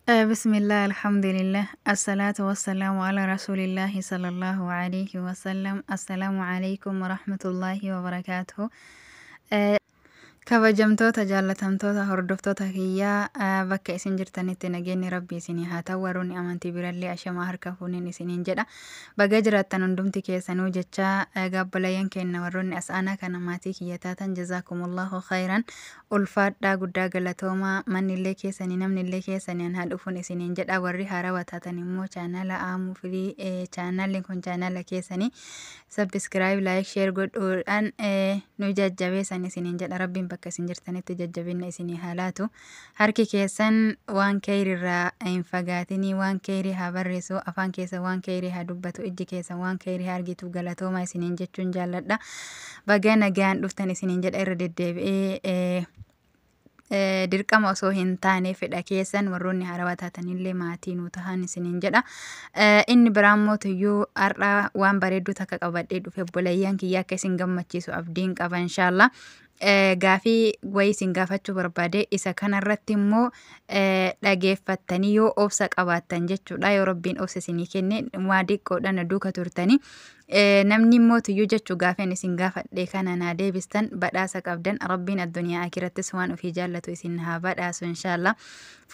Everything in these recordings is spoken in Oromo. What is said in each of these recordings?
بسم الله الحمد لله الصلاة والسلام على رسول الله صلى الله عليه وسلم السلام عليكم ورحمة الله وبركاته kabajamtoota jaalatamtoota hordoftoota kiyyaa bakka isin jirtanitti nageenyi rabbii isinii haa ta'u warroonni amantii birallee ashamaa harka fuuniin isiniin jedha baga jiraattan hundumti keessanuu jecha gaabbalayyan kenna warroonni as'aanaa kana maatii kiyya taatan jazaakumullahu khayran ulfaadhaa guddaa galatoomaa mannillee keessanii namnillee keessanii haa dhufuun isiniin jedha warri haarawaa taatan immoo chaanala aamuu fi chaanalli kun chaanala keessanii sabbiskiraayib laayik sheer godhuudhaan nu jajjabeessan isiniin jedha rabbiin bakka isin jirtanitti jajjabinna isinii haalaatu harki keessan waan kayrirraa hin fagaatinii waan kayrii haa barreessu afaan keessa waan kayrii haa dubbatu ijji keessa waan kayrii haa argitu galatooma isiniin jechuun jaalladha baga nagaan dhuftan isiniin jedha irra deddeebi'ee dirqama osoo hin taane fedha keessan warroonni haarawaa taatanillee maatii nu tahan isiniin jedha inni biraan tuyyuu har'a waan bareedduu takka qabadhee dhufe obboleeyyan kiyya akka isin gammachiisu abdiin qaba inshallah gaafii wayii isin gaafachuu barbaade isa kanarratti immoo dhageeffattanii yoo obsa qabaattan jechuudha yoo rabbiin obsa isinii kenne waa diqqoodhaan duuka turtanii namni immoo tuyyuu jechuu gaafeen isin gaafadhe kana naa deebistan badhaasa qabdan rabbiin addunyaa akirattis waan ofii jaallatu isin haa badhaasu inshallah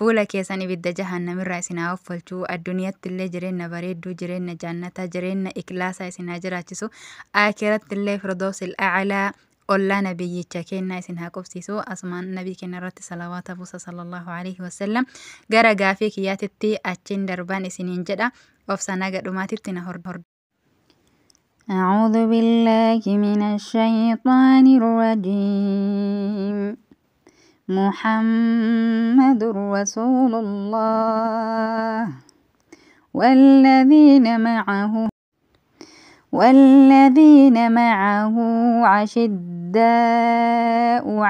fuula keessan ibidda jahannamirraa isin haa offalchuu addunyaatti illee jireenya bareedduu jireenya jaannataa jireenya ikilaasaa isin haa jiraachisu akiratti illee firdoosil a'laa olla nabiyyicha kenna isin haa qobsiisu asmaan nabii kenna irratti salawaata buusa sallallahu alaihi wasallam gara gaafii kiyyaatitti achiin darban isiniin jedha obsanaa gadhumaatitti na hordofaa. أعوذ بالله من الشيطان الرجيم محمد رسول الله والذين معه عشداء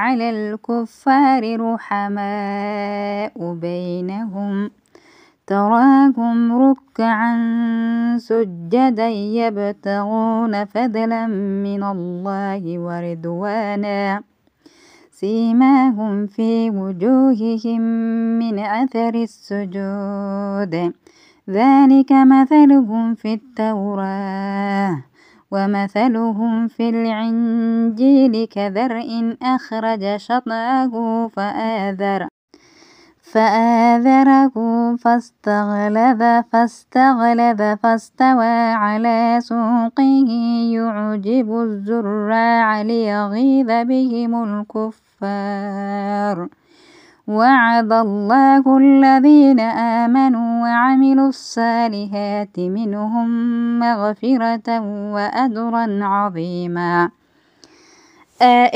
على الكفار رحماء بينهم تراهم ركعا سجدا يبتغون فضلا من الله ورضوانا سيماهم في وجوههم من أثر السجود ذلك مثلهم في التوراة ومثلهم في الإنجيل كزرع أخرج شطأه فآذره فاستغلظ فاستوى على سوقه يعجب الزراع ليغيظ بهم الكفار وعد الله الذين آمنوا وعملوا الصالحات منهم مغفرة وأجرا عظيما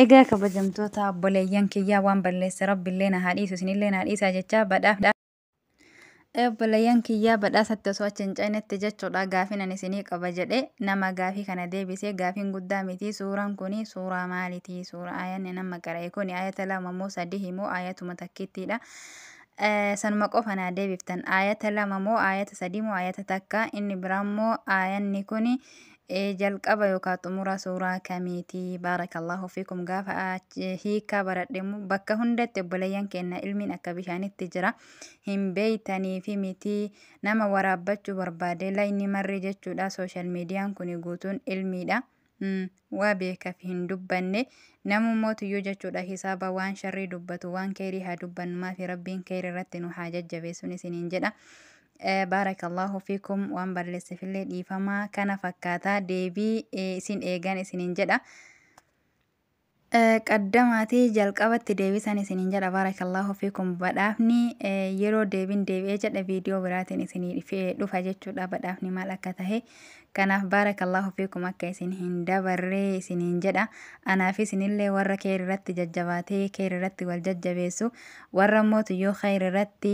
egaa kabajamtoota obboleeyyan kiyyaa waan balleesse rabbiillee na haa dhiisu isinillee na haa dhiisaa jechaa badhaaf obboleeyyan kiyyaa badhaasatti osoo achi hin caynetti jechuudha gaafiin ani isinii qaba jedhe nama gaafii kana deebisee gaafiin guddaa miti suuraan kuni suuraa maalitii suuraa aayanni nama qara'e kuni aayata lama moo sadii moo aayatuma takkittiidha sanuma qofa naa deebiftan aayata lama moo aayata sadii moo aayata takka inni biraan moo aayanni kuni jalqaba yookaan xumura suuraa kamiitii baarakallahu fiikum gaafa hiikaa baradhemu bakka hundatti obboleeyyan kenna ilmiin akka bishaanitti jira hin beeytanii fi mitii nama waraabbachuu barbaade layni marri jechuudha sooshaal miidiyaan kun guutuun ilmiidha waa beekaaf hin dubbanne namummootiyyu jechuudha hisaaba waan sharrii dubbatu waan kayrii haa dubbannu maafi rabbiin kayrii irratti nu haa jajjabeessuun isiniin jedha baarakallahu fiikum waan balleessifillee dhiifamaa kana fakkaataa deebii isin eegan isiniin jedha qaddamaatii jalqabatti deebisan isiniin jedha baarakallahu fiikum badhaafni yeroo deebiin deebi'ee jedha viidiyoo biraatiin isinii dhufa jechuudha badhaafni maal akka tahe kanaaf baarakallahu fiikum akka isin hin dabarree isiniin jedha anaaf isinillee warra kayrii irratti jajjabaatee kayrii irratti wal jajjabeessu warra mootiyyoo kayrii irratti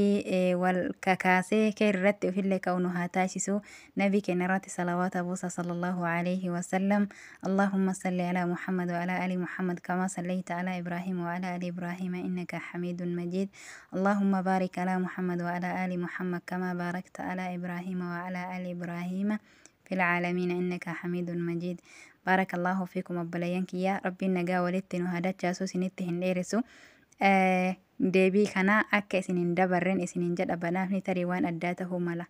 wal kakaasee kayrii irratti ofillee ka'u nu haa taasisu nabii keenya irratti salawaata buusa sallallahu alaihi wasallam allahumma salli ala muhammad wa ala ali muhammad كما صليت على إبراهيم وعلى آل إبراهيم إنك حميد مجيد اللهم بارك على محمد وعلى آل محمد كما باركت على إبراهيم وعلى آل إبراهيم في العالمين إنك حميد مجيد بارك الله فيكم أبليانك يا ربي النجا ولدتن وهذا جاسوس نتهن إيرسو deebii kana akka isinin dabarren isinin jedha banaafni tarii waan addaa ta'uu mala.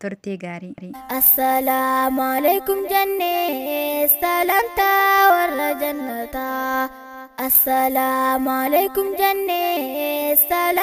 turtii gaarii. Assalamu alaikum jannee salamta warra jannata. Assalamu alaikum jannee salamta.